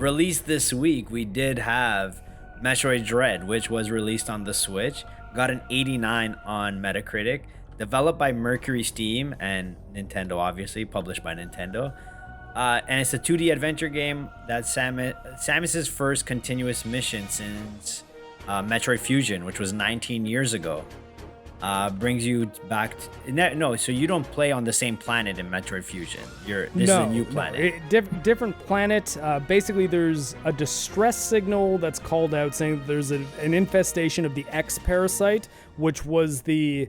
released this week, we did have Metroid Red, which was released on the Switch. Got an 89 on Metacritic. Developed by Mercury Steam and Nintendo, obviously. Published by Nintendo. And it's a 2D adventure game that's Samus's first continuous mission since Metroid Fusion, which was 19 years ago. Brings you back so you don't play on the same planet in Metroid Fusion. This is a new planet. Different planet. Basically, there's a distress signal that's called out saying there's an infestation of the X parasite, which was the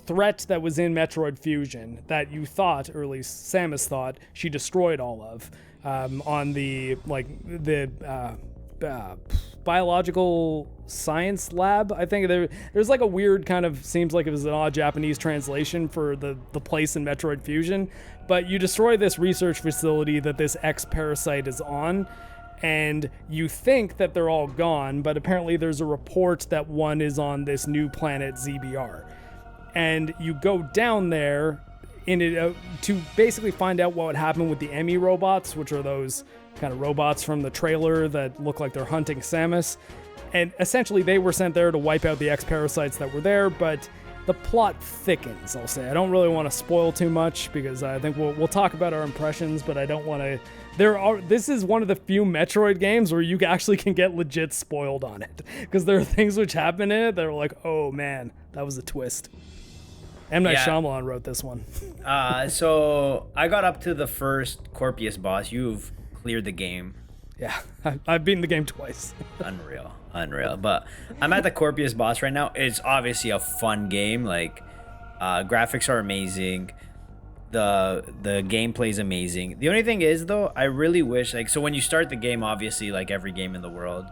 threat that was in Metroid Fusion that you thought, or at least Samus thought, she destroyed all of on the biological science lab. I think there's like a weird kind of, seems like it was an odd Japanese translation for the place in Metroid Fusion, but you destroy this research facility that this X parasite is on, and you think that they're all gone, but apparently there's a report that one is on this new planet ZBR. And you go down there to basically find out what would happen with the Emmy robots, which are those kind of robots from the trailer that look like they're hunting Samus. And essentially they were sent there to wipe out the X-parasites that were there, but the plot thickens, I'll say. I don't really want to spoil too much because I think we'll talk about our impressions, but I don't want to... This is one of the few Metroid games where you actually can get legit spoiled on it, because there are things which happen in it that are like, oh man, that was a twist. M. Night Shyamalan wrote this one. So I got up to the first Corpius boss. You've cleared the game. Yeah, I've beaten the game twice. Unreal. But I'm at the Corpius boss right now. It's obviously a fun game. Like, graphics are amazing. The gameplay is amazing. The only thing is, though, I really wish, so when you start the game, obviously, like every game in the world,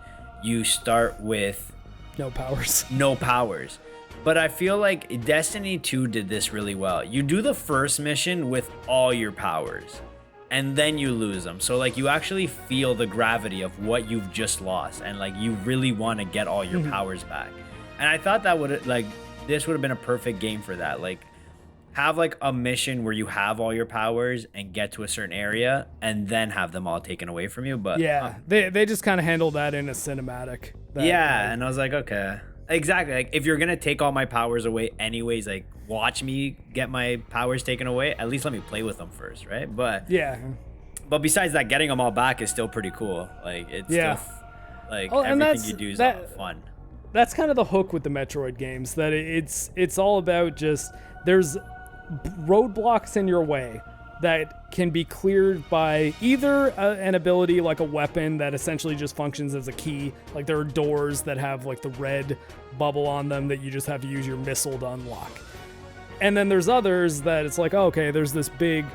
you start with no powers. But I feel like Destiny 2 did this really well. You do the first mission with all your powers, and then you lose them. So, like, you actually feel the gravity of what you've just lost, and, like, you really want to get all your powers back. And I thought that this would have been a perfect game for that. Like, have, like, a mission where you have all your powers and get to a certain area, and then have them all taken away from you. But yeah, they just kind of handled that in a cinematic. And I was like, okay. Exactly. Like, if you're gonna take all my powers away anyways, like, watch me get my powers taken away. At least let me play with them first, right? But But besides that, getting them all back is still pretty cool. Like, it's still everything you do is fun. That's kind of the hook with the Metroid games. That it's all about just there's roadblocks in your way that can be cleared by either an ability like a weapon that essentially just functions as a key. Like, there are doors that have like the red bubble on them that you just have to use your missile to unlock. And then there's others that it's like, oh, okay, there's this big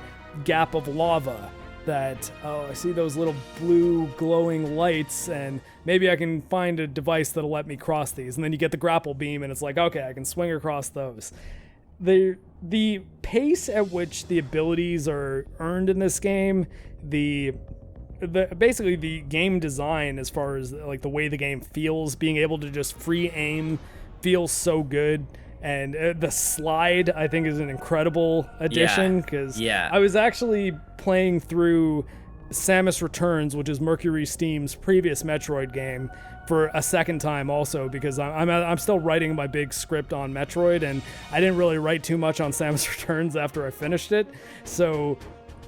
gap of lava that, oh, I see those little blue glowing lights, and maybe I can find a device that'll let me cross these. And then you get the grapple beam and it's like, okay, I can swing across those. The pace at which the abilities are earned in this game, basically the game design, as far as like the way the game feels, being able to just free aim feels so good. And the slide, I think, is an incredible addition, because I was actually playing through Samus Returns, which is Mercury Steam's previous Metroid game, for a second time also, because I'm still writing my big script on Metroid, and I didn't really write too much on Samus Returns after I finished it. So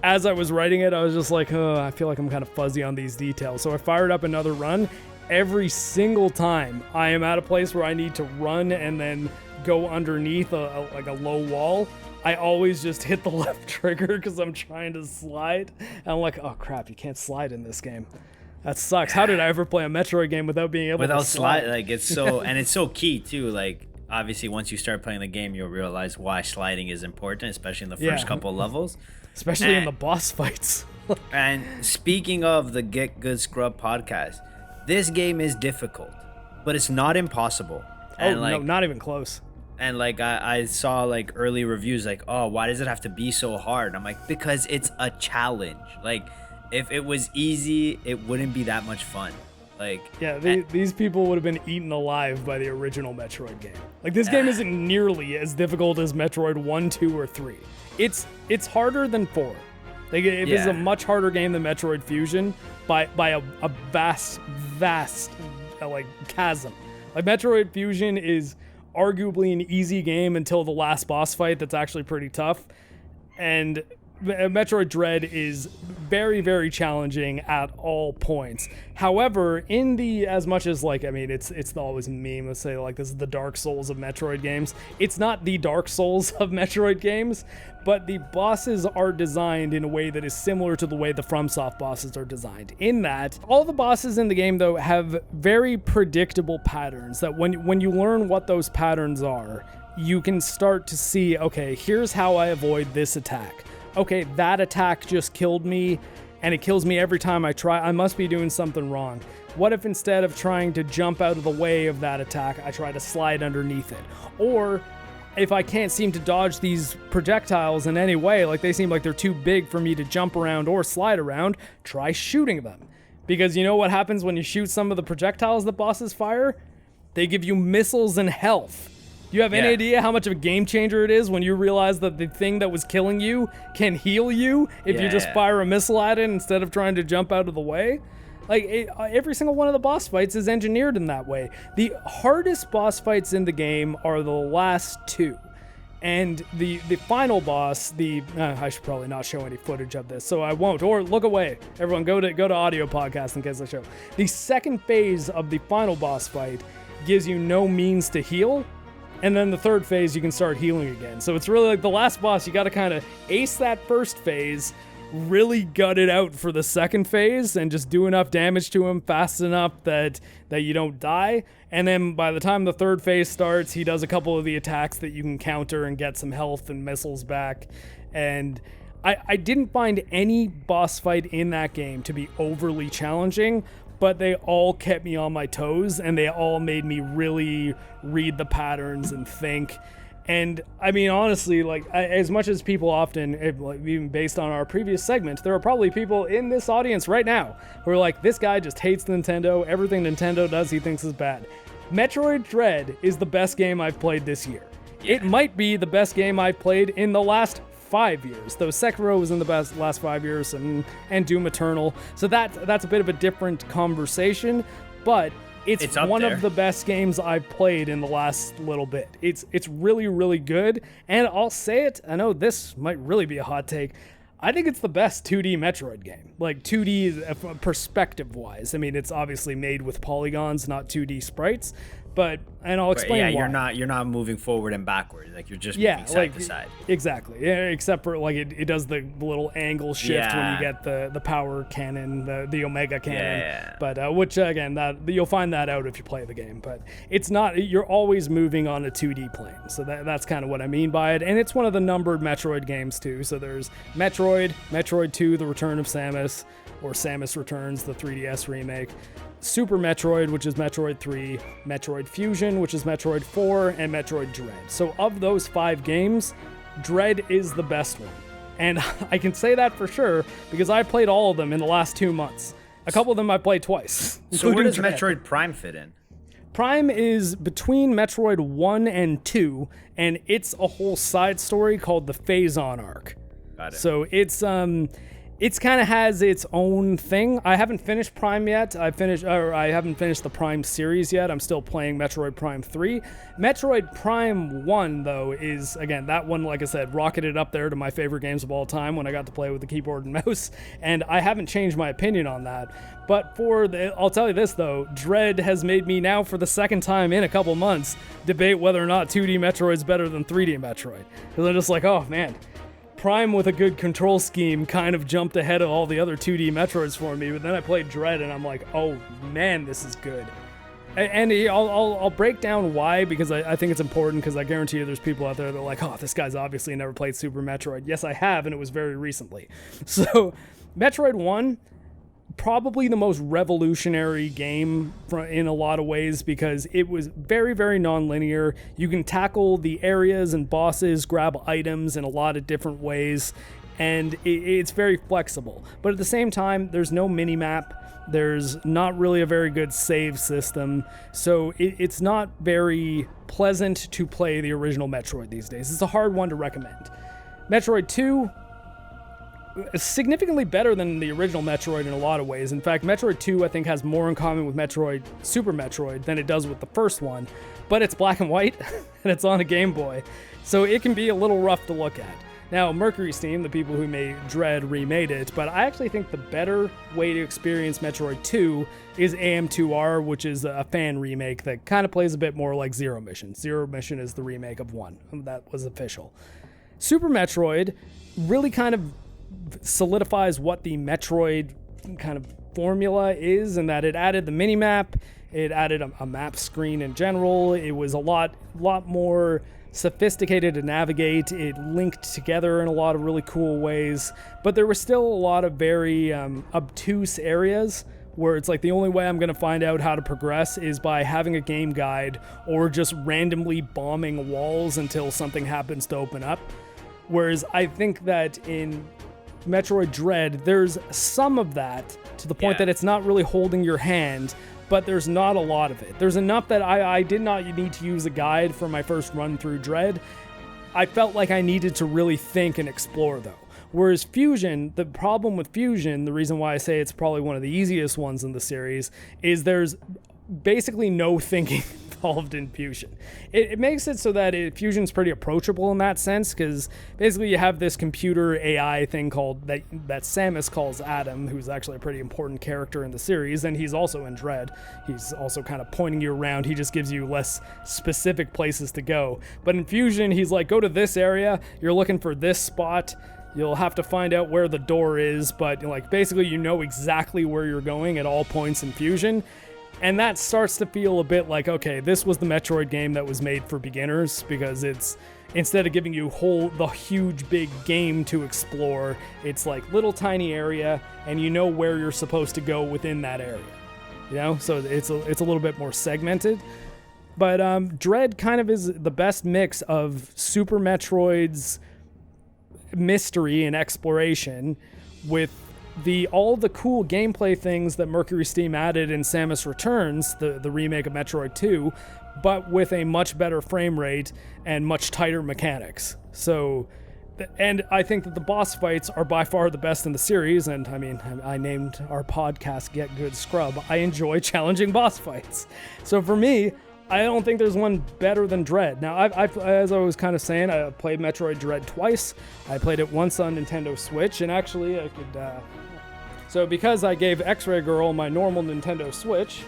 as I was writing it, I was just like, oh, I feel like I'm kind of fuzzy on these details. So I fired up another run. Every single time I am at a place where I need to run and then go underneath a low wall, I always just hit the left trigger because I'm trying to slide. And I'm like, oh crap, you can't slide in this game. That sucks. How did I ever play a Metroid game without being able to slide? Like, it's so, and it's so key too. Like, obviously, once you start playing the game, you'll realize why sliding is important, especially in the first couple of levels. Especially in the boss fights. And speaking of the Git Gud Scrub Podcast, this game is difficult, but it's not impossible. And no, not even close. And like I saw like early reviews like, oh, why does it have to be so hard? I'm like, because it's a challenge. Like, if it was easy, it wouldn't be that much fun. Like, these people would have been eaten alive by the original Metroid game. Like, this game isn't nearly as difficult as Metroid 1, 2, or 3. It's harder than 4. Like, it is a much harder game than Metroid Fusion by a vast like chasm. Like, Metroid Fusion is arguably an easy game until the last boss fight that's actually pretty tough. And Metroid Dread is very, very challenging at all points. However, as much as, like, I mean, it's always a meme to say, like, this is the Dark Souls of Metroid games. It's not the Dark Souls of Metroid games, but the bosses are designed in a way that is similar to the way the FromSoft bosses are designed. In that, all the bosses in the game, though, have very predictable patterns that when you learn what those patterns are, you can start to see, okay, here's how I avoid this attack. Okay, that attack just killed me, and it kills me every time I try. I must be doing something wrong. What if instead of trying to jump out of the way of that attack, I try to slide underneath it? Or if I can't seem to dodge these projectiles in any way, like they seem like they're too big for me to jump around or slide around, try shooting them. Because you know what happens when you shoot some of the projectiles that bosses fire? They give you missiles and health. Do you have any idea how much of a game changer it is when you realize that the thing that was killing you can heal you if you just fire a missile at it instead of trying to jump out of the way? Like, every single one of the boss fights is engineered in that way. The hardest boss fights in the game are the last two. And the final boss, I should probably not show any footage of this, so I won't. Or look away. Everyone, go to audio podcast in case I show. The second phase of the final boss fight gives you no means to heal. And then the third phase, you can start healing again. So it's really like the last boss, you got to kind of ace that first phase, really gut it out for the second phase, and just do enough damage to him fast enough that you don't die. And then by the time the third phase starts, he does a couple of the attacks that you can counter and get some health and missiles back. And I didn't find any boss fight in that game to be overly challenging, but they all kept me on my toes, and they all made me really read the patterns and think. And I mean, honestly, like, as much as people often, even based on our previous segment, there are probably people in this audience right now who are like, this guy just hates Nintendo. Everything Nintendo does, he thinks is bad. Metroid Dread is the best game I've played this year. It might be the best game I've played in the last 5 years, though Sekiro was in the last 5 years, and Doom Eternal. So that's a bit of a different conversation, but it's one of the best games I've played in the last little bit. It's really, really good, and I'll say it, I know this might really be a hot take, I think it's the best 2D Metroid game. Like, 2D perspective-wise. I mean, it's obviously made with polygons, not 2D sprites, and I'll explain why. You're not moving forward and backward. Like, you're just moving side to side. Exactly. Yeah, except for, like, it does the little angle shift when you get the power cannon, the Omega cannon. Yeah. But which, again, that you'll find that out if you play the game. But it's not. You're always moving on a 2D plane. So that's kind of what I mean by it. And it's one of the numbered Metroid games too. So there's Metroid, Metroid 2: The Return of Samus, or Samus Returns, the 3DS remake, Super Metroid, which is Metroid 3, Metroid Fusion, which is Metroid 4, and Metroid Dread. So of those 5 games, Dread is the best one. And I can say that for sure because I played all of them in the last 2 months. A couple of them I played twice. So where does Dread. Metroid Prime fit in? Prime is between Metroid 1 and 2, and it's a whole side story called the Phazon arc. Got it. So it's kind of has its own thing. I haven't finished Prime yet. I haven't finished the Prime series yet. I'm still playing Metroid Prime 3. Metroid Prime 1, though, is, again, that one, like I said, rocketed up there to my favorite games of all time when I got to play with the keyboard and mouse, and I haven't changed my opinion on that. But I'll tell you this, though, Dread has made me now, for the second time in a couple months, debate whether or not 2D Metroid's better than 3D Metroid. Because I'm just like, oh, man. Prime with a good control scheme kind of jumped ahead of all the other 2D Metroids for me, but then I played Dread and I'm like, oh man, this is good. And I'll break down why, because I think it's important, because I guarantee you there's people out there that are like, oh, this guy's obviously never played Super Metroid. Yes, I have, and it was very recently. So, Metroid 1, probably the most revolutionary game in a lot of ways, because it was very, very non-linear. You can tackle the areas and bosses, grab items in a lot of different ways, and it's very flexible. But at the same time, there's no mini-map. There's not really a very good save system, so it's not very pleasant to play the original Metroid these days. It's a hard one to recommend. Metroid 2, significantly better than the original Metroid in a lot of ways. In fact, Metroid 2, I think, has more in common with Metroid, Super Metroid, than it does with the first one. But it's black and white, and it's on a Game Boy, so it can be a little rough to look at. Now, Mercury Steam, the people who made Dread, remade it, but I actually think the better way to experience Metroid 2 is AM2R, which is a fan remake that kind of plays a bit more like Zero Mission. Zero Mission is the remake of 1. That was official. Super Metroid really kind of solidifies what the Metroid kind of formula is, in that it added the mini-map, it added a map screen in general, it was a lot more sophisticated to navigate, it linked together in a lot of really cool ways, but there were still a lot of very obtuse areas where it's like the only way I'm going to find out how to progress is by having a game guide or just randomly bombing walls until something happens to open up. Whereas I think that in Metroid Dread, there's some of that to the point that it's not really holding your hand, but there's not a lot of it. There's enough that I did not need to use a guide for my first run through Dread. I felt like I needed to really think and explore, though. Whereas Fusion, the problem with Fusion, the reason why I say it's probably one of the easiest ones in the series, is there's basically no thinking involved in Fusion. It makes it so that Fusion's pretty approachable in that sense, because basically you have this computer AI thing called that Samus calls Adam, who's actually a pretty important character in the series, and he's also in Dread. He's also kind of pointing you around. He just gives you less specific places to go. But in Fusion, he's like, go to this area, you're looking for this spot, you'll have to find out where the door is, but like basically you know exactly where you're going at all points in Fusion. And that starts to feel a bit like, okay, this was the Metroid game that was made for beginners, because it's, instead of giving you the huge big game to explore, it's like little tiny area, and you know where you're supposed to go within that area. You know, so it's a little bit more segmented. But Dread kind of is the best mix of Super Metroid's mystery and exploration with all the cool gameplay things that Mercury Steam added in Samus Returns, the remake of Metroid 2, but with a much better frame rate and much tighter mechanics. So, and I think that the boss fights are by far the best in the series, and I mean, I named our podcast Git Gud Scrub. I enjoy challenging boss fights. So for me, I don't think there's one better than Dread. Now, I've as I was kind of saying, I played Metroid Dread twice. I played it once on Nintendo Switch, and actually I could... So because I gave X-Ray Girl my normal Nintendo Switch,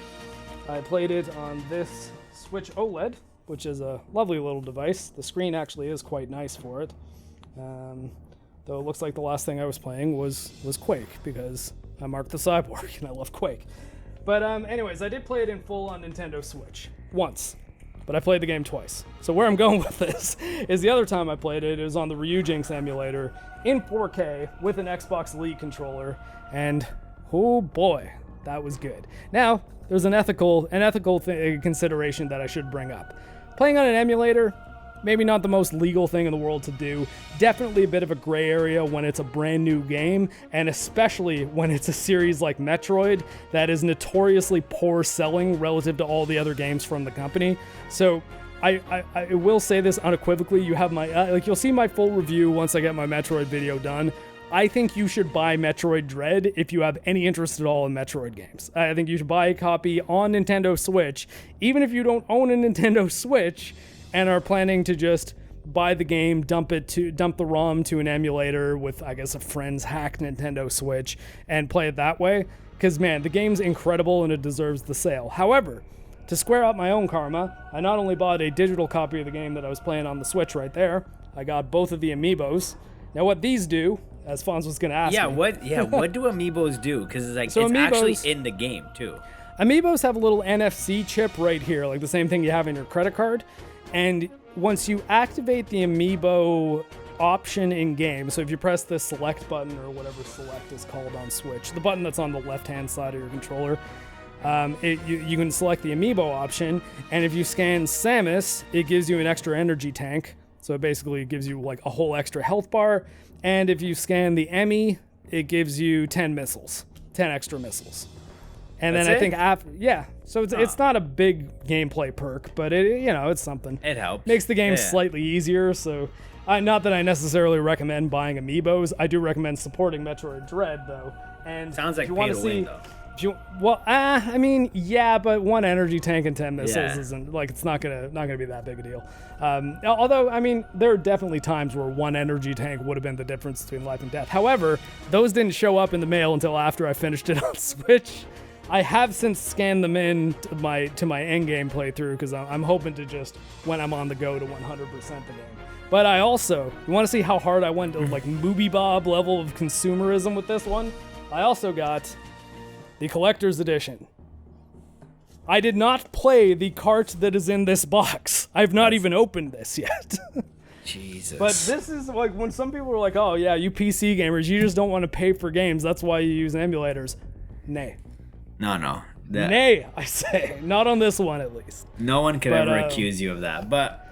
I played it on this Switch OLED, which is a lovely little device. The screen actually is quite nice for it. Though it looks like the last thing I was playing was Quake, because I'm MarcTheCyborg and I love Quake. But anyways, I did play it in full on Nintendo Switch once, but I played the game twice. So where I'm going with this is the other time I played it, it was on the Ryujinx emulator in 4K with an Xbox Elite controller, and oh boy, that was good. Now, there's an ethical consideration that I should bring up. Playing on an emulator, maybe not the most legal thing in the world to do. Definitely a bit of a gray area when it's a brand new game, and especially when it's a series like Metroid that is notoriously poor selling relative to all the other games from the company. So I will say this unequivocally. You have my you'll see my full review once I get my Metroid video done. I think you should buy Metroid Dread if you have any interest at all in Metroid games. I think you should buy a copy on Nintendo Switch, even if you don't own a Nintendo Switch and are planning to just buy the game, dump the ROM to an emulator with, I guess, a friend's hacked Nintendo Switch and play it that way. Because, man, the game's incredible and it deserves the sale. However, to square up my own karma, I not only bought a digital copy of the game that I was playing on the Switch right there, I got both of the Amiibos. Now, what these do, as Fonz was going to ask me. What do Amiibos do? Because it's like, so it's Amiibos, actually in the game, too. Amiibos have a little NFC chip right here, like the same thing you have in your credit card. And once you activate the Amiibo option in game, so if you press the select button, or whatever select is called on Switch, the button that's on the left-hand side of your controller, you can select the Amiibo option, and if you scan Samus, it gives you an extra energy tank. So it basically gives you like a whole extra health bar. And if you scan the Emmy, it gives you 10 extra missiles. And then I think after, so it's not a big gameplay perk, but it's something. It helps. Makes the game slightly easier. So, not that I necessarily recommend buying Amiibos. I do recommend supporting Metroid Dread though. And sounds like pay to win though. But one energy tank and 10 missiles isn't like it's not gonna be that big a deal. Although there are definitely times where one energy tank would have been the difference between life and death. However, those didn't show up in the mail until after I finished it on Switch. I have since scanned them in to my endgame playthrough because I'm hoping to just when I'm on the go to 100% the game. But I also, you want to see how hard I went to like Movie Bob level of consumerism with this one? I also got the collector's edition. I did not play the cart that is in this box. I've not even opened this yet. Jesus. But this is like when some people are like, oh yeah, you PC gamers, you just don't want to pay for games. That's why you use emulators. Nay. No. Nay, I say. Not on this one, at least. No one could ever accuse you of that. But,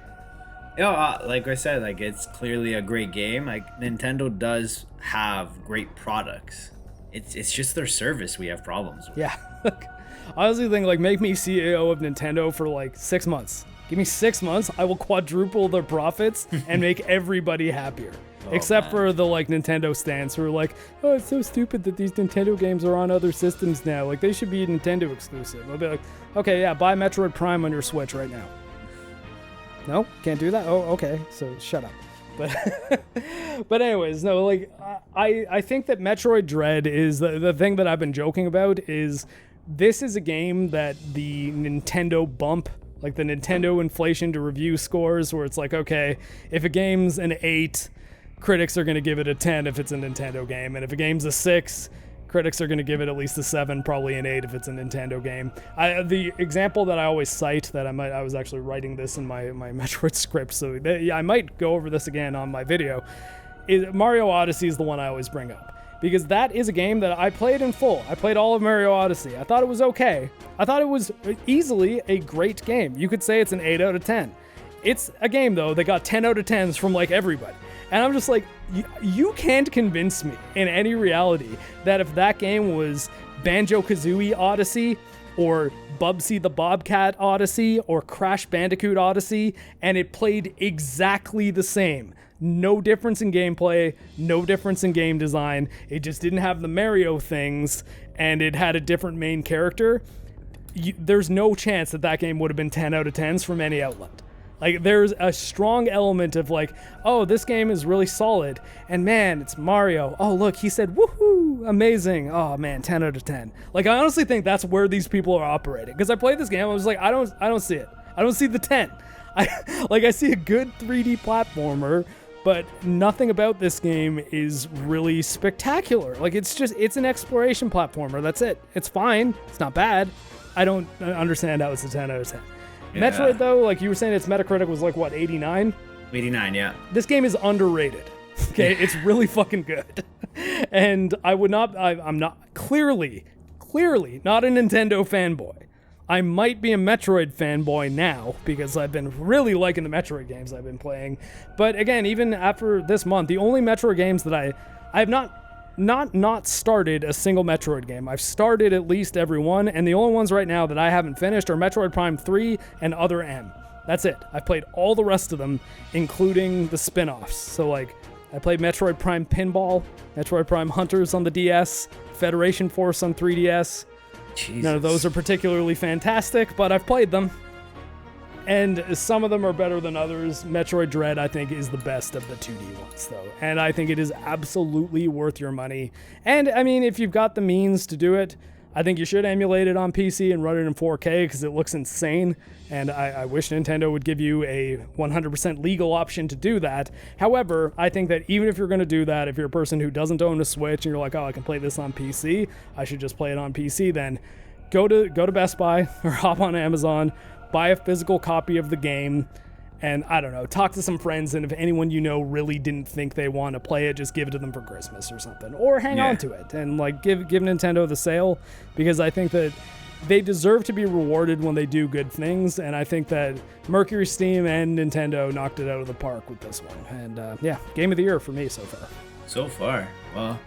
like I said, like it's clearly a great game. Like Nintendo does have great products. It's just their service we have problems with. Yeah. I honestly think, like, make me CEO of Nintendo for, like, 6 months. Give me 6 months, I will quadruple their profits and make everybody happier. Except for the, like, Nintendo stands who are like, oh, it's so stupid that these Nintendo games are on other systems now. Like, they should be Nintendo exclusive. I'll be like, okay, yeah, buy Metroid Prime on your Switch right now. No? Can't do that? Oh, okay. So, shut up. But anyways, no, like, I think that Metroid Dread is the thing that I've been joking about is this is a game that the Nintendo bump, like the Nintendo inflation to review scores, where it's like, okay, if a game's an 8, critics are going to give it a 10 if it's a Nintendo game, and if a game's a 6, critics are going to give it at least a 7, probably an 8 if it's a Nintendo game. The example that I always cite that I was actually writing this in my Metroid script, so I might go over this again on my video, is Mario Odyssey is the one I always bring up. Because that is a game that I played in full. I played all of Mario Odyssey. I thought it was okay. I thought it was easily a great game. You could say it's an 8 out of 10. It's a game, though, that got 10 out of 10s from, like, everybody. And I'm just like, you can't convince me in any reality that if that game was Banjo-Kazooie Odyssey or Bubsy the Bobcat Odyssey or Crash Bandicoot Odyssey, and it played exactly the same. No difference in gameplay, no difference in game design. It just didn't have the Mario things, and it had a different main character. There's no chance that game would have been 10 out of 10s from any outlet. Like, there's a strong element of like, oh, this game is really solid, and man, it's Mario. Oh, look, he said, woohoo, amazing. Oh man, 10 out of 10. Like, I honestly think that's where these people are operating. Because I played this game, I was like, I don't see it. I don't see the 10. I see a good 3D platformer, but nothing about this game is really spectacular. Like, it's an exploration platformer. That's it. It's fine. It's not bad. I don't understand how it's a 10 out of 10. Yeah. Metroid, though, like you were saying, its Metacritic was like, what, 89? 89, yeah. This game is underrated. Okay, it's really fucking good. And I'm not, clearly not a Nintendo fanboy. I might be a Metroid fanboy now because I've been really liking the Metroid games I've been playing. But again, even after this month, the only Metroid games that I have not started a single Metroid game. I've started at least every one, and the only ones right now that I haven't finished are Metroid Prime 3 and Other M. That's it. I've played all the rest of them, including the spin-offs. So like, I played Metroid Prime Pinball, Metroid Prime Hunters on the DS, Federation Force on 3DS. Jesus. None of those are particularly fantastic, but I've played them. And some of them are better than others. Metroid Dread, I think, is the best of the 2D ones, though. And I think it is absolutely worth your money. And, I mean, if you've got the means to do it, I think you should emulate it on PC and run it in 4K because it looks insane. And I wish Nintendo would give you a 100% legal option to do that. However, I think that even if you're going to do that, if you're a person who doesn't own a Switch and you're like, oh, I can play this on PC, I should just play it on PC, then go to Best Buy or hop on Amazon, buy a physical copy of the game, and I don't know, talk to some friends, and if anyone you know really didn't think they want to play it, just give it to them for Christmas or something, or hang on to it and like give Nintendo the sale, because I think that they deserve to be rewarded when they do good things, and I think that Mercury Steam and Nintendo knocked it out of the park with this one. And yeah, game of the year for me so far. So far, well,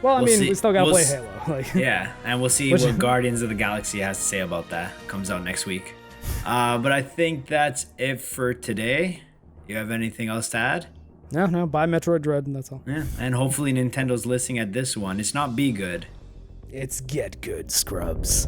Well, I We'll mean, see- we still gotta we'll play s- Halo. Like, Yeah, and we'll see what Guardians of the Galaxy has to say about that. Comes out next week. But I think that's it for today. You have anything else to add? no, buy Metroid Red, and that's all. Yeah, and hopefully Nintendo's listening at this one. It's not Be Good. It's Get Good Scrubs.